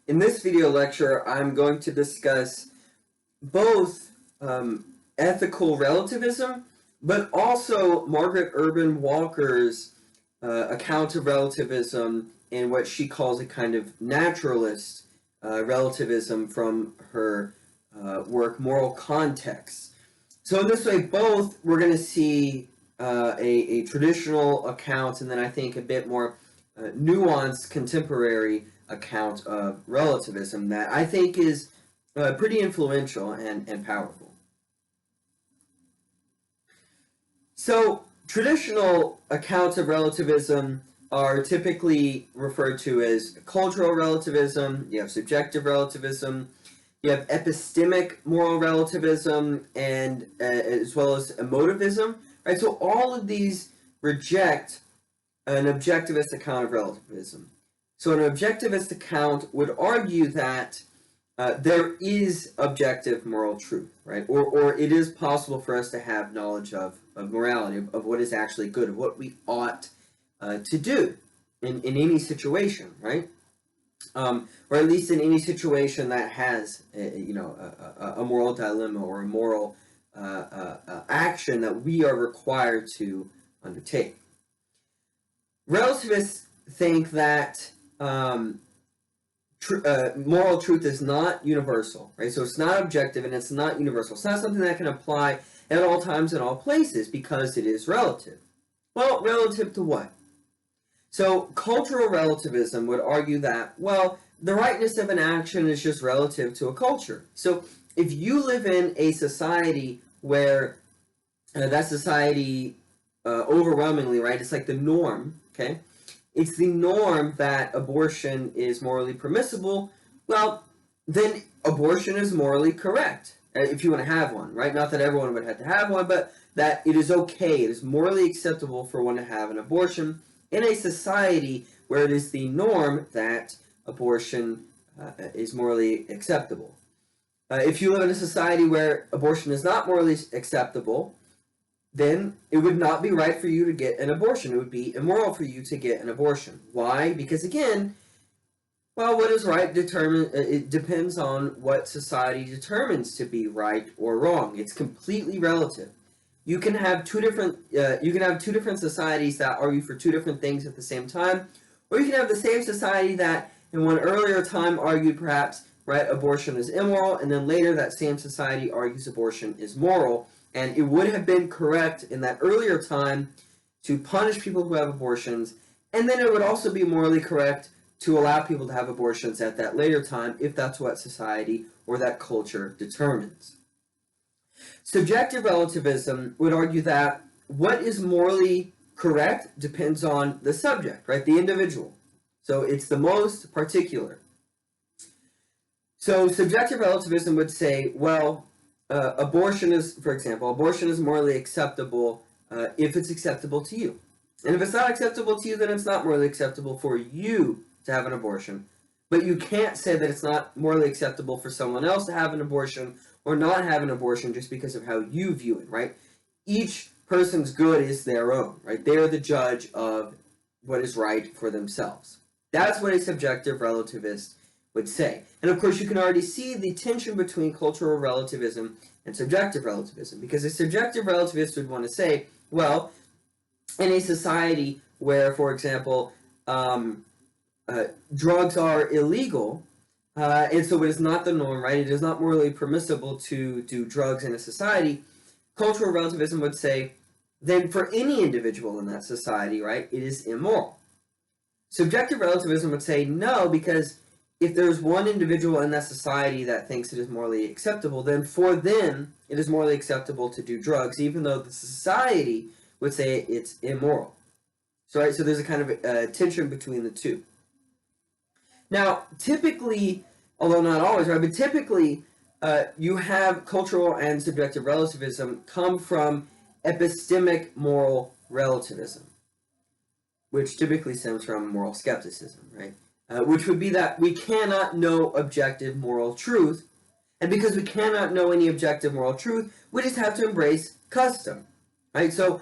In this video lecture, I'm going to discuss both ethical relativism, but also Margaret Walker's account of relativism and what she calls a kind of naturalist relativism from her work Moral Context. So in this way, both we're going to see a traditional account and then I think a bit more nuanced contemporary account of relativism that I think is pretty influential and powerful. So traditional accounts of relativism are typically referred to as cultural relativism, you have subjective relativism, you have epistemic moral relativism, and as well as emotivism, right? So all of these reject an objectivist account of relativism. So an objectivist account would argue that there is objective moral truth, right? Or it is possible for us to have knowledge of morality, of what is actually good, of what we ought to do in any situation, right? Or at least in any situation that has, a moral dilemma or a moral action that we are required to undertake. Relativists think that moral truth is not universal, right? So it's not objective and it's not universal. It's not something that can apply at all times in all places because it is relative. Well, relative to what? So cultural relativism would argue that, well, the rightness of an action is just relative to a culture. So if you live in a society where that society overwhelmingly, right, it's like the norm, okay? It's the norm that abortion is morally permissible, well, then abortion is morally correct, if you want to have one, right? Not that everyone would have to have one, but that it is okay, it is morally acceptable for one to have an abortion in a society where it is the norm that abortion is morally acceptable. If you live in a society where abortion is not morally acceptable, then it would not be right for you to get an abortion. It would be immoral for you to get an abortion. Why? Because again, well, what is right it depends on what society determines to be right or wrong. It's completely relative. You can have two different societies that argue for two different things at the same time, or you can have the same society that in one earlier time argued perhaps, right, abortion is immoral, and then later that same society argues abortion is moral. And it would have been correct in that earlier time to punish people who have abortions, and then it would also be morally correct to allow people to have abortions at that later time if that's what society or that culture determines. Subjective relativism would argue that what is morally correct depends on the subject, right, the individual. So it's the most particular. So subjective relativism would say, well, abortion is morally acceptable if it's acceptable to you. And if it's not acceptable to you, then it's not morally acceptable for you to have an abortion. But you can't say that it's not morally acceptable for someone else to have an abortion or not have an abortion just because of how you view it, right? Each person's good is their own, right? They are the judge of what is right for themselves. That's what a subjective relativist would say. And of course, you can already see the tension between cultural relativism and subjective relativism, because a subjective relativist would want to say, well, in a society where, for example, drugs are illegal, and so it is not the norm, right? It is not morally permissible to do drugs in a society. Cultural relativism would say, then for any individual in that society, right, it is immoral. Subjective relativism would say no, because if there's one individual in that society that thinks it is morally acceptable, then for them it is morally acceptable to do drugs, even though the society would say it's immoral. So, right, so there's a kind of tension between the two. Now, typically, although not always, right, but typically you have cultural and subjective relativism come from epistemic moral relativism, which typically stems from moral skepticism, right? Which would be that we cannot know objective moral truth, and because we cannot know any objective moral truth, we just have to embrace custom, right? So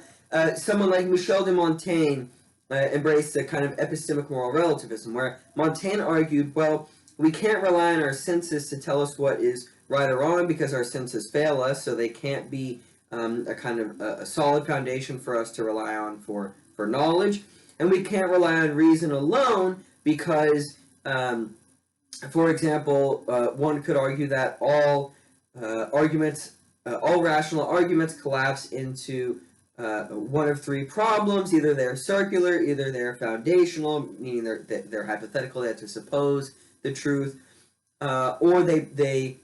someone like Michel de Montaigne embraced a kind of epistemic moral relativism, where Montaigne argued, well, We can't rely on our senses to tell us what is right or wrong because our senses fail us, so they can't be a kind of a solid foundation for us to rely on for knowledge. And we can't rely on reason alone because, for example, one could argue that all rational arguments collapse into one of three problems. Either they're circular, either they're foundational, meaning they're hypothetical, they have to suppose the truth, or they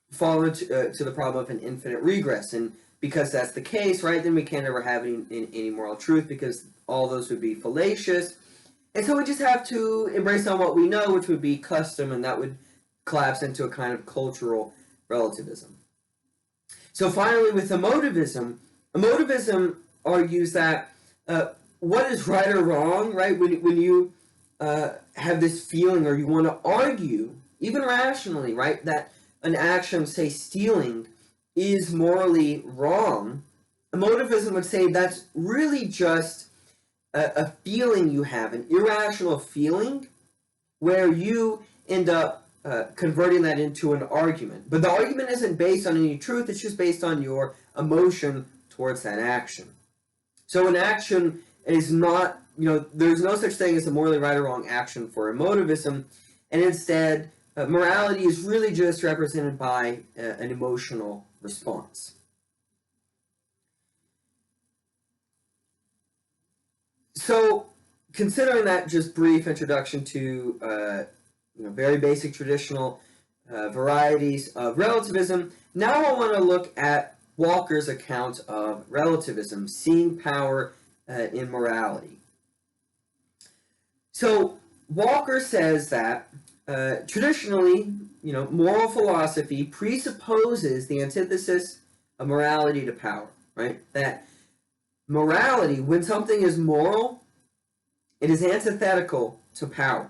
fall into to the problem of an infinite regress. And because that's the case, right, then we can't ever have any moral truth because all those would be fallacious. And so we just have to embrace on what we know, which would be custom, and that would collapse into a kind of cultural relativism. So finally, with emotivism argues that what is right or wrong, right, when you have this feeling or you want to argue, even rationally, right, that an action, say stealing, is morally wrong, emotivism would say that's really just a feeling you have, an irrational feeling, where you end up converting that into an argument. But the argument isn't based on any truth, it's just based on your emotion towards that action. So an action is not, there's no such thing as a morally right or wrong action for emotivism, and instead, morality is really just represented by an emotional response. So, considering that just brief introduction to very basic traditional varieties of relativism, now I want to look at Walker's account of relativism, seeing power in morality. So, Walker says that traditionally, moral philosophy presupposes the antithesis of morality to power, right? That morality, when something is moral, it is antithetical to power.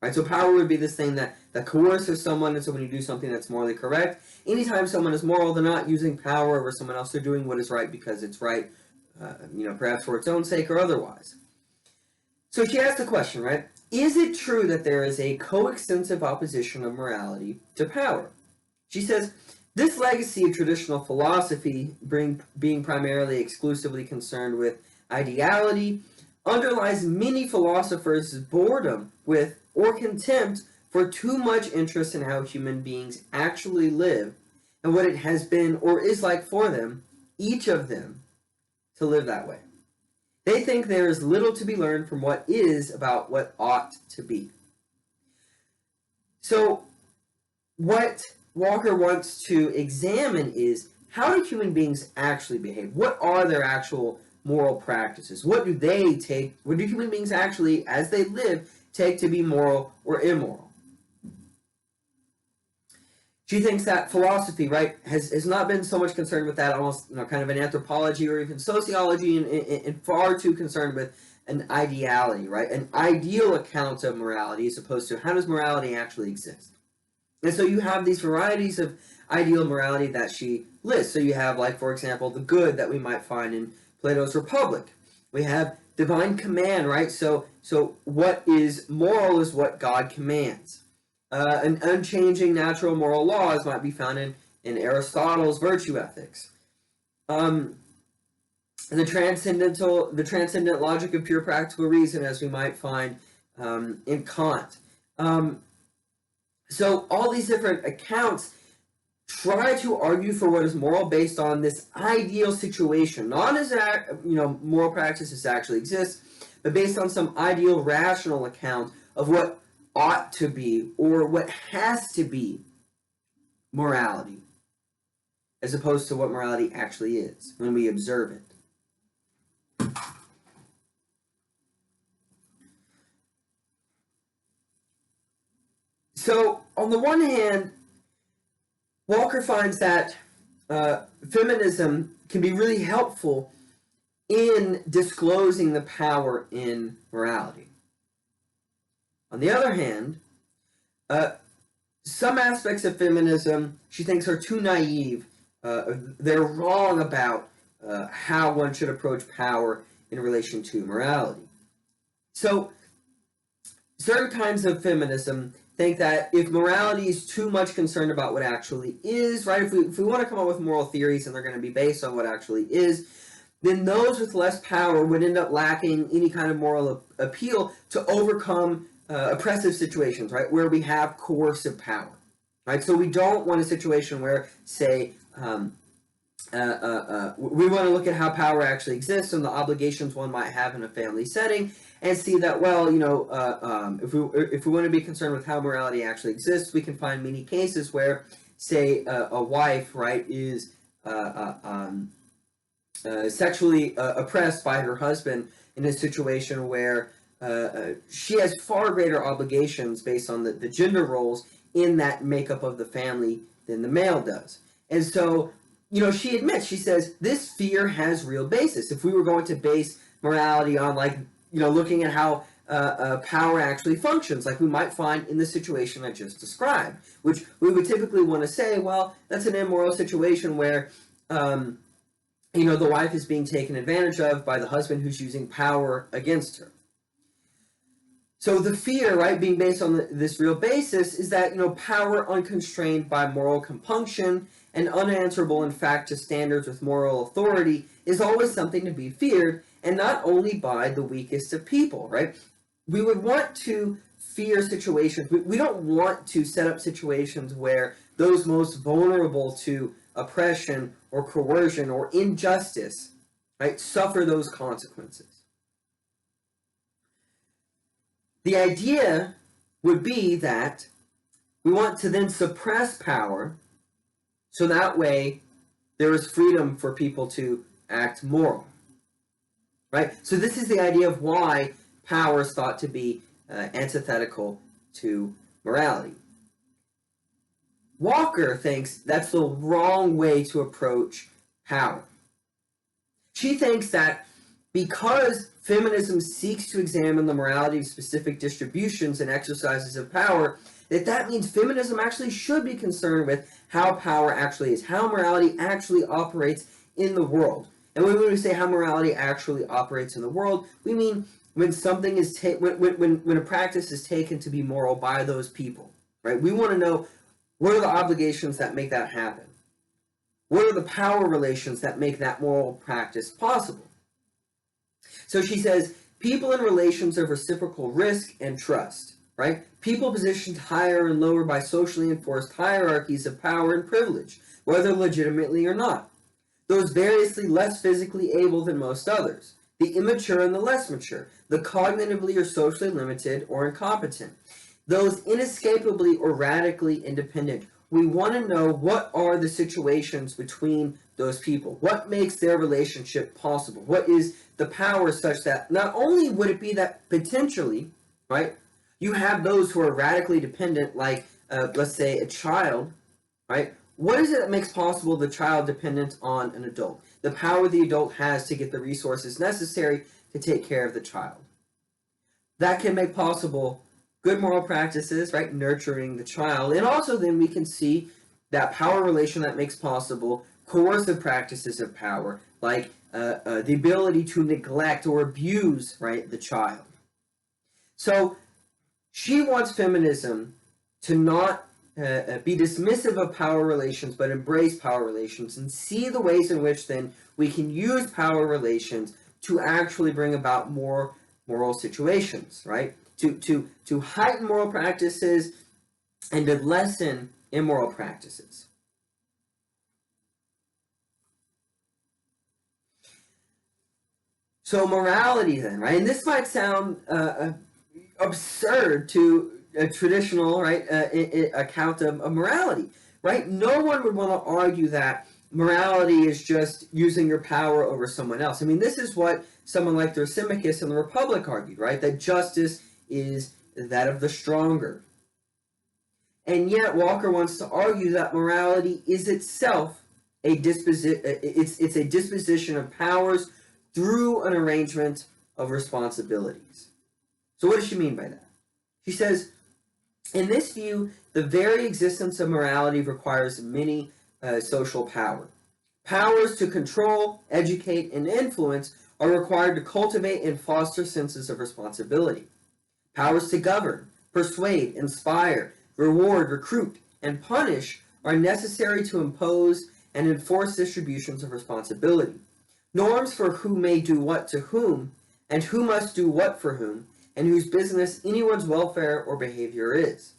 Right? So power would be this thing that coerces someone, and so when you do something that's morally correct, anytime someone is moral, they're not using power over someone else, they're doing what is right because it's right, perhaps for its own sake or otherwise. So she asked the question, right? Is it true that there is a coextensive opposition of morality to power? She says, this legacy of traditional philosophy, being primarily exclusively concerned with ideality, underlies many philosophers' boredom with or contempt for too much interest in how human beings actually live and what it has been or is like for them, each of them, to live that way. They think there is little to be learned from what is about what ought to be. So, what Walker wants to examine is, how do human beings actually behave? What are their actual moral practices? What do human beings actually, as they live, take to be moral or immoral? She thinks that philosophy, right, has not been so much concerned with that, almost kind of an anthropology or even sociology, and far too concerned with an ideality, right, an ideal account of morality, as opposed to how does morality actually exist. And so you have these varieties of ideal morality that she lists. So you have, like, for example, the good that we might find in Plato's Republic. We have divine command, right? So what is moral is what God commands. An unchanging natural moral laws might be found in Aristotle's virtue ethics. The transcendent logic of pure practical reason, as we might find in Kant. So all these different accounts try to argue for what is moral based on this ideal situation, not as moral practices actually exist, but based on some ideal rational account of what ought to be or what has to be morality, as opposed to what morality actually is when we observe it. So, on the one hand, Walker finds that feminism can be really helpful in disclosing the power in morality. On the other hand, some aspects of feminism she thinks are too naive. They're wrong about how one should approach power in relation to morality. So certain kinds of feminism think that if morality is too much concerned about what actually is, right, if we want to come up with moral theories and they're going to be based on what actually is, then those with less power would end up lacking any kind of moral appeal to overcome oppressive situations, right, where we have coercive power, right? So we don't want a situation where, say, we want to look at how power actually exists and the obligations one might have in a family setting, and see that, well, if we want to be concerned with how morality actually exists, we can find many cases where, say, a wife, right, is sexually oppressed by her husband in a situation where she has far greater obligations based on the gender roles in that makeup of the family than the male does. And so, she admits, she says, this fear has real basis. If we were going to base morality on, looking at how power actually functions, like we might find in the situation I just described, which we would typically want to say, well, that's an immoral situation where, the wife is being taken advantage of by the husband who's using power against her. So the fear, right, being based on this real basis is that, power unconstrained by moral compunction and unanswerable in fact to standards with moral authority is always something to be feared, and not only by the weakest of people, right? We would want to fear situations. We don't want to set up situations where those most vulnerable to oppression or coercion or injustice, right, suffer those consequences. The idea would be that we want to then suppress power so that way there is freedom for people to act moral, right? So this is the idea of why power is thought to be antithetical to morality. Walker thinks that's the wrong way to approach power. She thinks that because feminism seeks to examine the morality of specific distributions and exercises of power, that means feminism actually should be concerned with how power actually is, how morality actually operates in the world. And when we say how morality actually operates in the world, we mean when something is when a practice is taken to be moral by those people, right? We want to know, what are the obligations that make that happen? What are the power relations that make that moral practice possible? So she says, people in relations of reciprocal risk and trust, right? People positioned higher and lower by socially enforced hierarchies of power and privilege, whether legitimately or not. Those variously less physically able than most others. The immature and the less mature. The cognitively or socially limited or incompetent. Those inescapably or radically independent. We want to know, what are the situations between those people? What makes their relationship possible? What is the power such that not only would it be that potentially, right, you have those who are radically dependent, like, let's say, a child, right? What is it that makes possible the child dependent on an adult? The power the adult has to get the resources necessary to take care of the child. That can make possible good moral practices, right? Nurturing the child. And also then we can see that power relation that makes possible coercive practices of power, like the ability to neglect or abuse, right, the child. So she wants feminism to not be dismissive of power relations, but embrace power relations and see the ways in which then we can use power relations to actually bring about more moral situations, right? To heighten moral practices and to lessen immoral practices. So morality then, right? And this might sound absurd to a traditional, right, account of morality, right? No one would want to argue that morality is just using your power over someone else. I mean, this is what someone like Thrasymachus in the Republic argued, right? That justice is that of the stronger. And yet Walker wants to argue that morality is itself a it's a disposition of powers through an arrangement of responsibilities. So what does she mean by that? She says, in this view, the very existence of morality requires many social power. Powers to control, educate, and influence are required to cultivate and foster senses of responsibility. Powers to govern, persuade, inspire, reward, recruit, and punish are necessary to impose and enforce distributions of responsibility. Norms for who may do what to whom, and who must do what for whom, and whose business anyone's welfare or behavior is.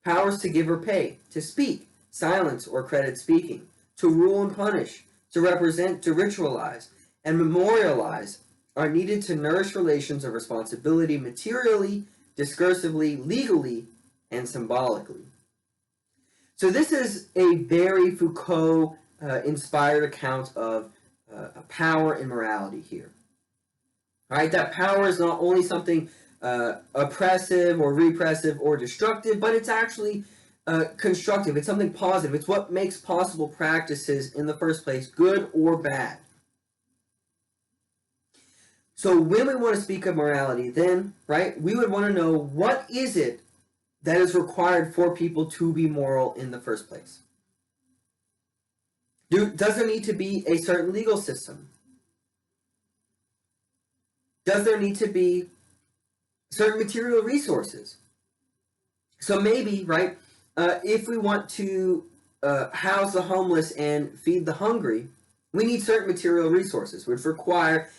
Powers to give or pay, to speak, silence or credit speaking, to rule and punish, to represent, to ritualize, and memorialize are needed to nourish relations of responsibility materially, discursively, legally, and symbolically. So this is a very Foucault-inspired account of power and morality here. All right, that power is not only something oppressive or repressive or destructive, but it's actually constructive. It's something positive. It's what makes possible practices in the first place, good or bad. So when we want to speak of morality, then, right, we would want to know what is it that is required for people to be moral in the first place. Does there need to be a certain legal system? Does there need to be certain material resources? So maybe, right, if we want to house the homeless and feed the hungry, we need certain material resources, which require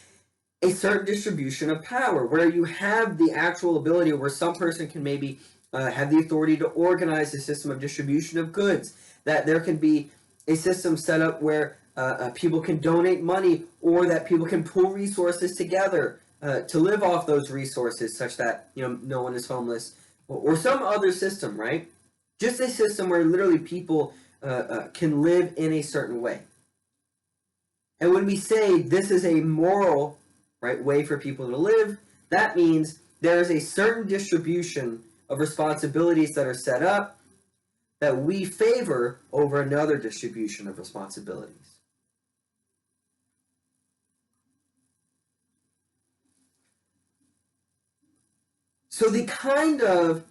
a certain distribution of power, where you have the actual ability, where some person can maybe have the authority to organize a system of distribution of goods, that there can be a system set up where people can donate money, or that people can pool resources together to live off those resources, such that no one is homeless, or some other system, right? Just a system where literally people can live in a certain way. And when we say this is a moral, right, way for people to live, that means there is a certain distribution of responsibilities that are set up that we favor over another distribution of responsibilities. So the kind of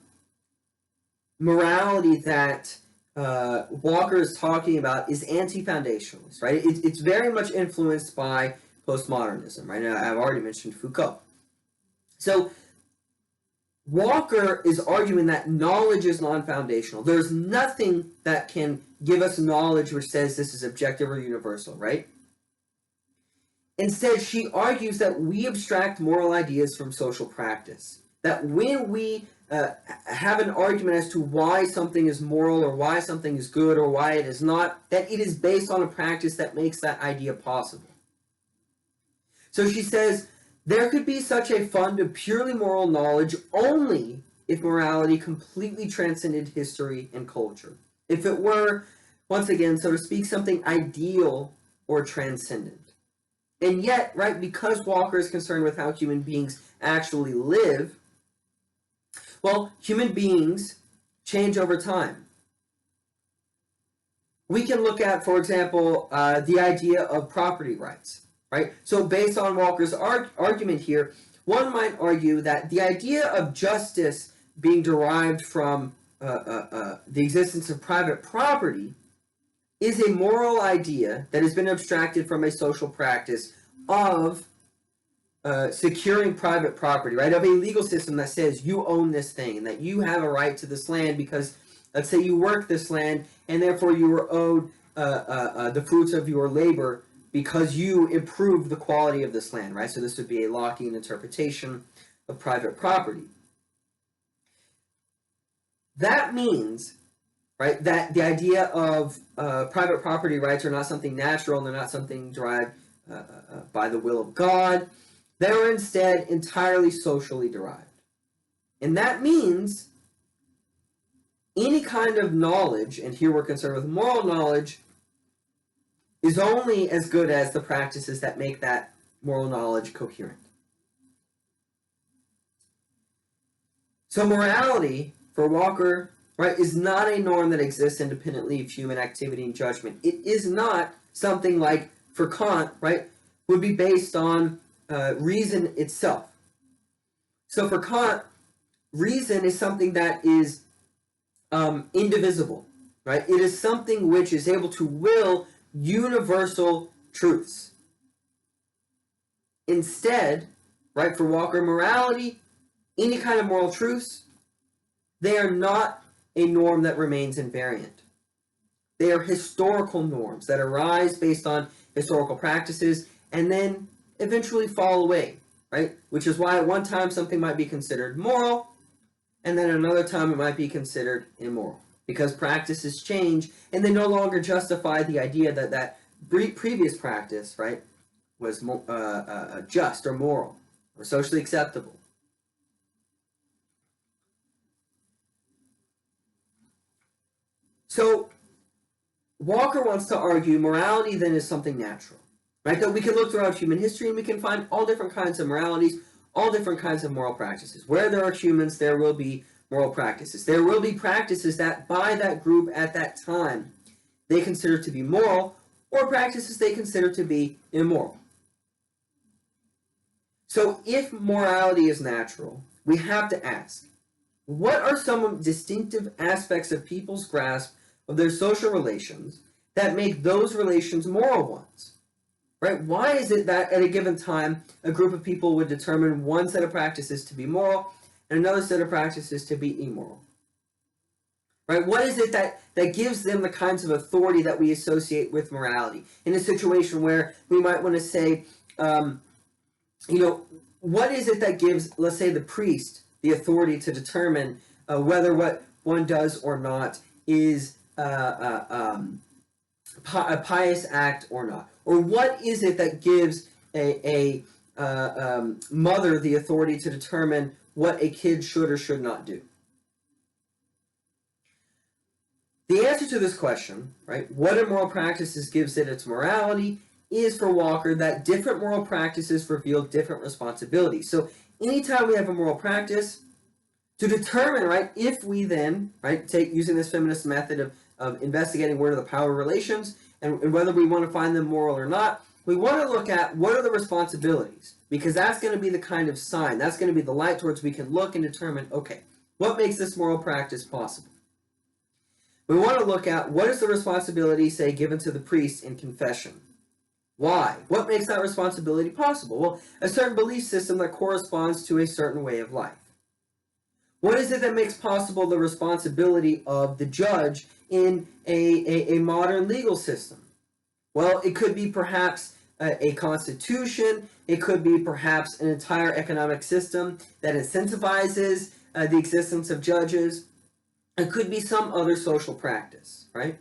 morality that Walker is talking about is anti-foundationalist, right? It's very much influenced by postmodernism, right? Now, I've already mentioned Foucault. So Walker is arguing that knowledge is non-foundational. There's nothing that can give us knowledge which says this is objective or universal, right? Instead, she argues that we abstract moral ideas from social practice. That when we have an argument as to why something is moral or why something is good or why it is not, that it is based on a practice that makes that idea possible. So she says, there could be such a fund of purely moral knowledge only if morality completely transcended history and culture. If it were, once again, so to speak, something ideal or transcendent. And yet, right, because Walker is concerned with how human beings actually live, well, human beings change over time. We can look at, for example, the idea of property rights. Right? So based on Walker's argument here, one might argue that the idea of justice being derived from the existence of private property is a moral idea that has been abstracted from a social practice of securing private property, right? Of a legal system that says you own this thing and that you have a right to this land because, let's say, you work this land and therefore you were owed the fruits of your labor because you improve the quality of this land, right? So this would be a Lockean interpretation of private property. That means, right, that the idea of private property rights are not something natural and they're not something derived by the will of God. They're instead entirely socially derived. And that means any kind of knowledge, and here we're concerned with moral knowledge, is only as good as the practices that make that moral knowledge coherent. So morality, for Walker, right, is not a norm that exists independently of human activity and judgment. It is not something like, for Kant, right, would be based on reason itself. So for Kant, reason is something that is indivisible, right? It is something which is able to will universal truths. Instead, right, for Walker, morality any kind of moral truths, they are not a norm that remains invariant. They are historical norms that arise based on historical practices and then eventually fall away, right? Which is why at one time something might be considered moral, and then another time it might be considered immoral, because practices change and they no longer justify the idea that that previous practice, right, was just or moral or socially acceptable. So Walker wants to argue morality then is something natural, right? That we can look throughout human history and we can find all different kinds of moralities, all different kinds of moral practices. Where there are humans, there will be moral practices. There will be practices that by that group at that time they consider to be moral, or practices they consider to be immoral. So if morality is natural, we have to ask, what are some distinctive aspects of people's grasp of their social relations that make those relations moral ones? Right? Why is it that at a given time a group of people would determine one set of practices to be moral and another set of practices to be immoral? Right? What is it that gives them the kinds of authority that we associate with morality? In a situation where we might want to say, what is it that gives, let's say, the priest the authority to determine whether what one does or not is a pious act or not? Or what is it that gives a mother the authority to determine what a kid should or should not do? The answer to this question, right, what immoral practices gives it its morality, is for Walker that different moral practices reveal different responsibilities. So anytime we have a moral practice, to determine, right, if we then, right, using this feminist method of investigating what are the power relations and whether we want to find them moral or not, we want to look at what are the responsibilities, because that's going to be the kind of sign, that's going to be the light towards we can look and determine, okay, what makes this moral practice possible? We want to look at what is the responsibility, say, given to the priest in confession. Why? What makes that responsibility possible? Well, a certain belief system that corresponds to a certain way of life. What is it that makes possible the responsibility of the judge in a modern legal system? Well, it could be perhaps a constitution. It could be perhaps an entire economic system that incentivizes the existence of judges. It could be some other social practice, right?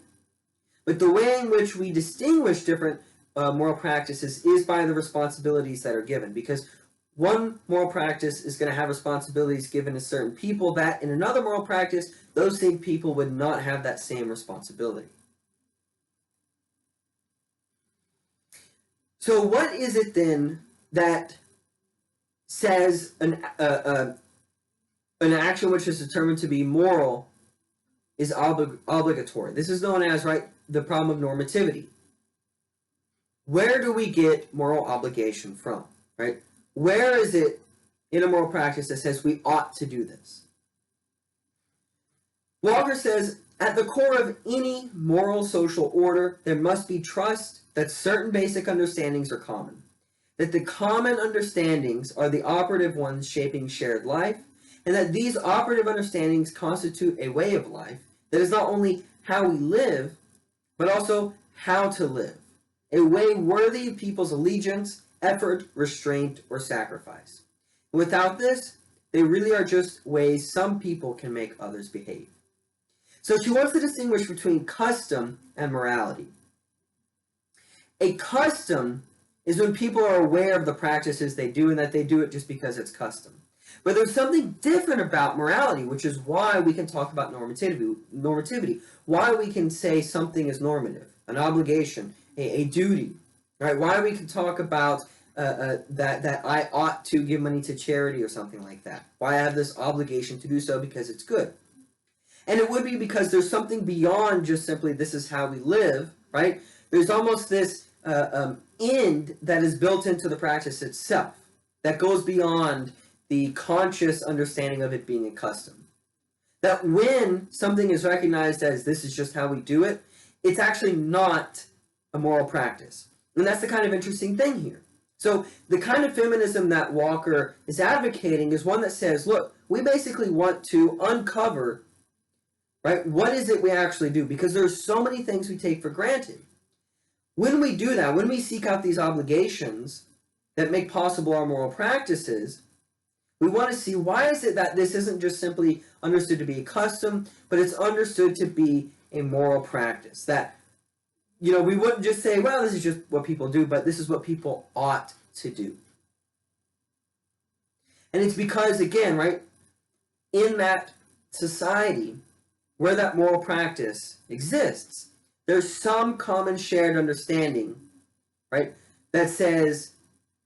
But the way in which we distinguish different moral practices is by the responsibilities that are given, because one moral practice is going to have responsibilities given to certain people that in another moral practice, those same people would not have that same responsibility. So what is it then that says an action which is determined to be moral is obligatory? This is known as, right, the problem of normativity. Where do we get moral obligation from, right? Where is it in a moral practice that says we ought to do this? Walker says, at the core of any moral social order, there must be trust that certain basic understandings are common, that the common understandings are the operative ones shaping shared life, and that these operative understandings constitute a way of life that is not only how we live, but also how to live, a way worthy of people's allegiance, effort, restraint, or sacrifice. And without this, they really are just ways some people can make others behave. So she wants to distinguish between custom and morality. A custom is when people are aware of the practices they do and that they do it just because it's custom. But there's something different about morality, which is why we can talk about normativity, why we can say something is normative, an obligation, a duty, right? Why we can talk about that I ought to give money to charity or something like that. Why I have this obligation to do so because it's good. And it would be because there's something beyond just simply this is how we live, right? There's almost this end that is built into the practice itself that goes beyond the conscious understanding of it being a custom. That when something is recognized as this is just how we do it, it's actually not a moral practice. And that's the kind of interesting thing here. So the kind of feminism that Walker is advocating is one that says, look, we basically want to uncover, right, what is it we actually do? Because there's so many things we take for granted. When we do that, when we seek out these obligations that make possible our moral practices, we want to see, why is it that this isn't just simply understood to be a custom, but it's understood to be a moral practice? That, we wouldn't just say, well, this is just what people do, but this is what people ought to do. And it's because, again, right, in that society where that moral practice exists, there's some common shared understanding, right, that says,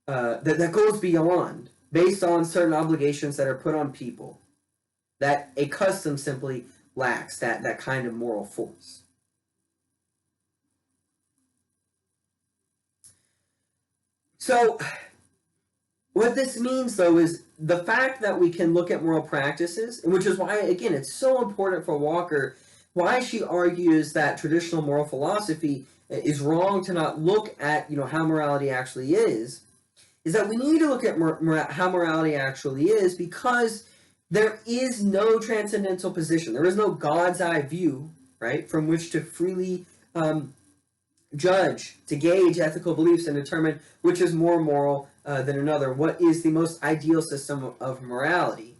that goes beyond, based on certain obligations that are put on people, that a custom simply lacks that kind of moral force. So, what this means, though, is the fact that we can look at moral practices, which is why, again, it's so important for Walker, why she argues that traditional moral philosophy is wrong to not look at, how morality actually is that we need to look at how morality actually is, because there is no transcendental position. There is no God's eye view, right, from which to freely judge, to gauge ethical beliefs and determine which is more moral than another, what is the most ideal system of morality.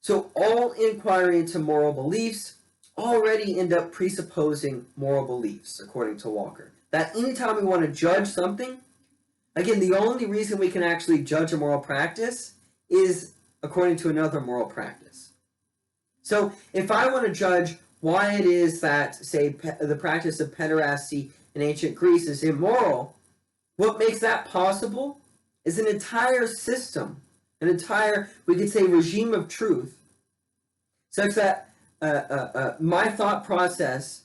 So all inquiry into moral beliefs already end up presupposing moral beliefs, according to Walker. That anytime we want to judge something, again, the only reason we can actually judge a moral practice is according to another moral practice. So if I want to judge why it is that, say, the practice of pederasty in ancient Greece is immoral, what makes that possible is an entire system, an entire, we could say, regime of truth, such that my thought process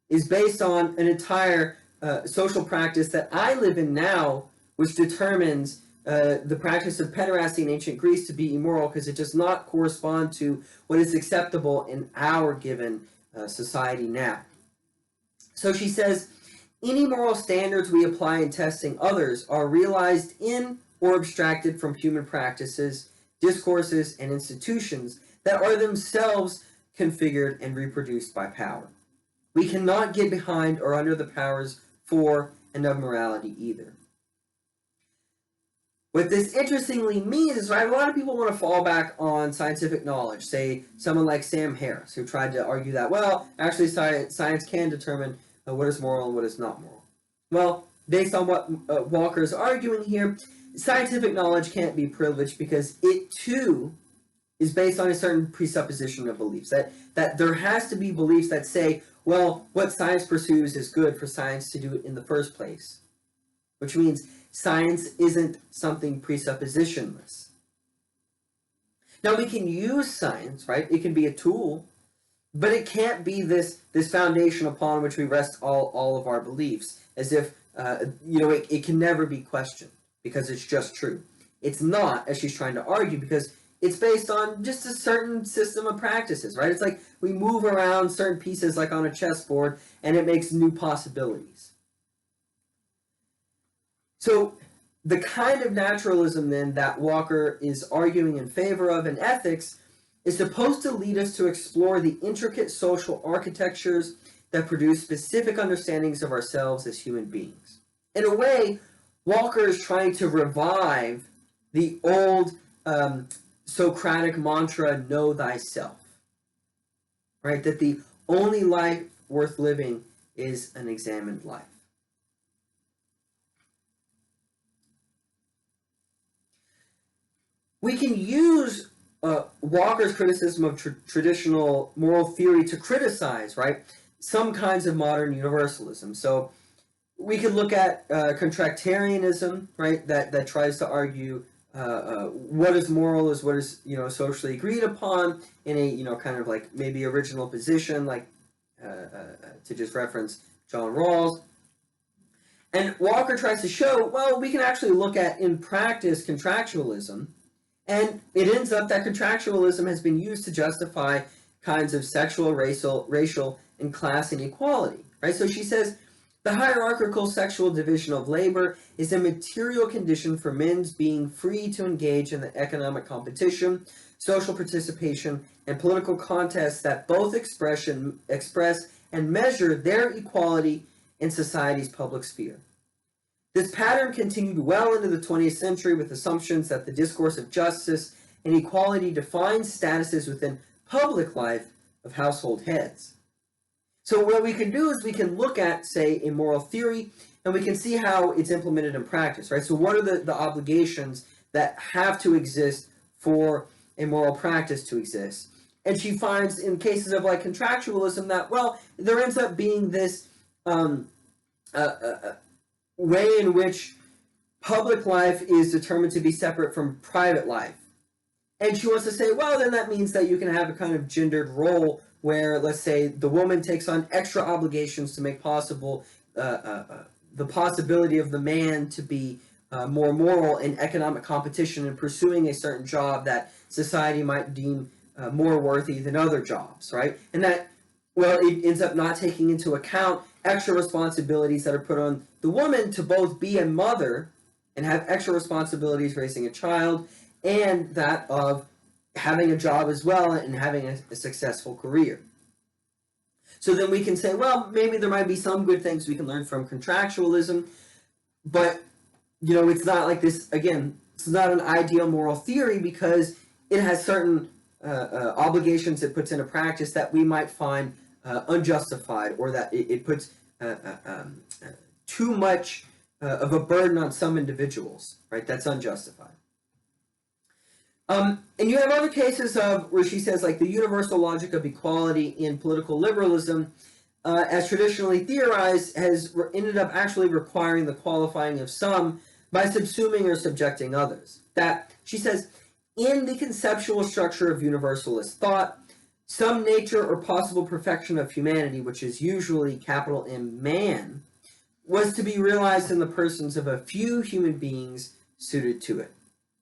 is based on an entire social practice that I live in now, which determines the practice of pederasty in ancient Greece to be immoral because it does not correspond to what is acceptable in our given society now. So she says, any moral standards we apply in testing others are realized in or abstracted from human practices, discourses, and institutions that are themselves configured and reproduced by power. We cannot get behind or under the powers for and of morality either. What this interestingly means is, right, a lot of people want to fall back on scientific knowledge. Say someone like Sam Harris, who tried to argue that, well, actually science can determine what is moral and what is not moral. Well, based on what Walker is arguing here, scientific knowledge can't be privileged because it too is based on a certain presupposition of beliefs. That there has to be beliefs that say, well, what science pursues is good for science to do it in the first place. Which means science isn't something presuppositionless. Now, we can use science, right? It can be a tool, but it can't be this foundation upon which we rest all of our beliefs, as if, it can never be questioned because it's just true. It's not, as she's trying to argue, because it's based on just a certain system of practices, right? It's like we move around certain pieces like on a chessboard, and it makes new possibilities. So the kind of naturalism, then, that Walker is arguing in favor of in ethics is supposed to lead us to explore the intricate social architectures that produce specific understandings of ourselves as human beings. In a way, Walker is trying to revive the old Socratic mantra, know thyself. Right? That the only life worth living is an examined life. We can use Walker's criticism of traditional moral theory to criticize, right, some kinds of modern universalism. So we could look at contractarianism, right, that tries to argue what is moral is what is, socially agreed upon in a, kind of like maybe original position, like to just reference John Rawls. And Walker tries to show, well, we can actually look at, in practice, contractualism, and it ends up that contractualism has been used to justify kinds of sexual, racial, and class inequality, right? So she says, The hierarchical sexual division of labor is a material condition for men's being free to engage in the economic competition, social participation, and political contests that both express and measure their equality in society's public sphere. This pattern continued well into the 20th century with assumptions that the discourse of justice and equality defines statuses within public life of household heads. So what we can do is we can look at, say, a moral theory, and we can see how it's implemented in practice, right? So what are the obligations that have to exist for a moral practice to exist? And she finds in cases of like contractualism that, well, there ends up being this way in which public life is determined to be separate from private life. And she wants to say, well, then that means that you can have a kind of gendered role where, let's say, the woman takes on extra obligations to make possible the possibility of the man to be more moral in economic competition and pursuing a certain job that society might deem more worthy than other jobs, right? And that, well, it ends up not taking into account extra responsibilities that are put on the woman to both be a mother and have extra responsibilities raising a child, and that of having a job as well and having a successful career. So then we can say, well, maybe there might be some good things we can learn from contractualism, but, you know, it's not like this, again, it's not an ideal moral theory because it has certain obligations it puts into practice that we might find unjustified, or that it puts too much of a burden on some individuals, right? That's unjustified. And you have other cases of where she says, like, the universal logic of equality in political liberalism, as traditionally theorized, has ended up actually requiring the qualifying of some by subsuming or subjecting others. That, she says, in the conceptual structure of universalist thought, some nature or possible perfection of humanity, which is usually capital M man, was to be realized in the persons of a few human beings suited to it.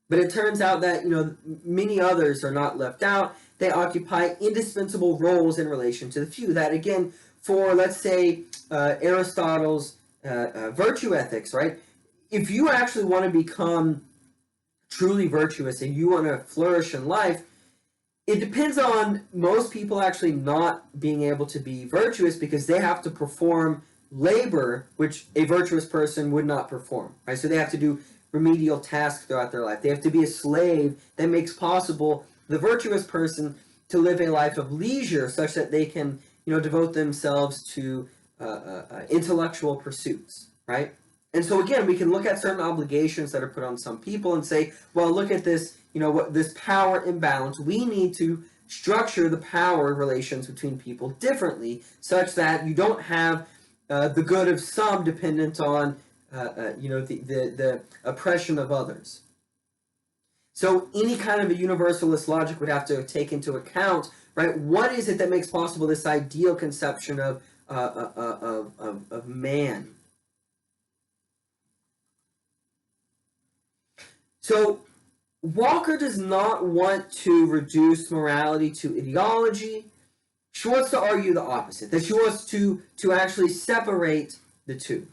But it turns out that, you know, many others are not left out. They occupy indispensable roles in relation to the few. That, again, for, let's say, Aristotle's virtue ethics, right? If you actually want to become truly virtuous and you want to flourish in life, it depends on most people actually not being able to be virtuous because they have to perform labor which a virtuous person would not perform, right? So they have to do remedial tasks throughout their life. They have to be a slave that makes possible the virtuous person to live a life of leisure such that they can, you know, devote themselves to intellectual pursuits, right? And so again, we can look at certain obligations that are put on some people and say, well, look at this, you know, what this power imbalance. We need to structure the power relations between people differently such that you don't have the good of some dependent on you know, the oppression of others. So any kind of a universalist logic would have to take into account, right, what is it that makes possible this ideal conception of man. So Walker does not want to reduce morality to ideology. She wants to argue the opposite, that she wants to actually separate the two.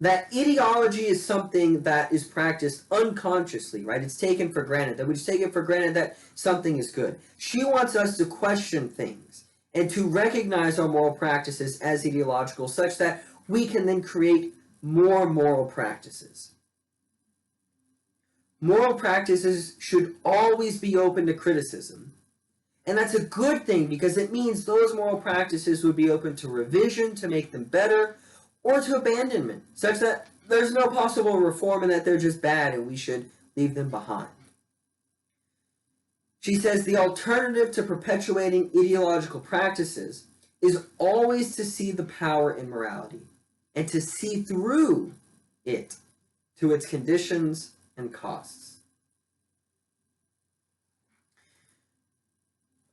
That ideology is something that is practiced unconsciously, right? It's taken for granted, that we just take it for granted that something is good. She wants us to question things and to recognize our moral practices as ideological such that we can then create more moral practices. Moral practices should always be open to criticism. And that's a good thing because it means those moral practices would be open to revision to make them better, or to abandonment, such that there's no possible reform and that they're just bad and we should leave them behind. She says the alternative to perpetuating ideological practices is always to see the power in morality and to see through it to its conditions and costs.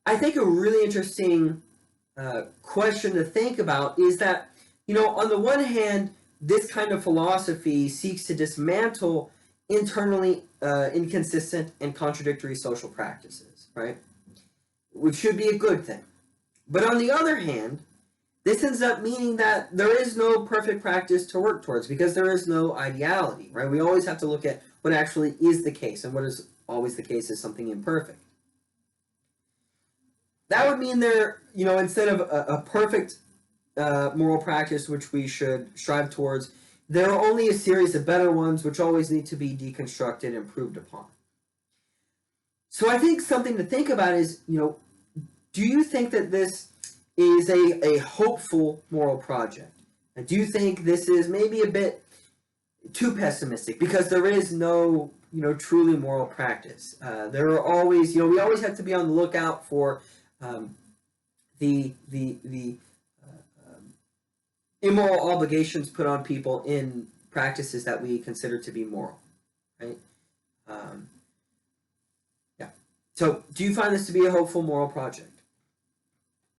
I think a really interesting question to think about is that, you know, on the one hand, this kind of philosophy seeks to dismantle internally inconsistent and contradictory social practices, right? Which should be a good thing. But on the other hand, this ends up meaning that there is no perfect practice to work towards because there is no ideality, right? We always have to look at what actually is the case, and what is always the case is something imperfect. That would mean there, instead of a perfect moral practice which we should strive towards, there are only a series of better ones which always need to be deconstructed and improved upon. So I think something to think about is, do you think that this is a hopeful moral project? And do you think this is maybe a bit too pessimistic because there is no, truly moral practice? There are always, we always have to be on the lookout for the immoral obligations put on people in practices that we consider to be moral, right? Yeah. So, do you find this to be a hopeful moral project?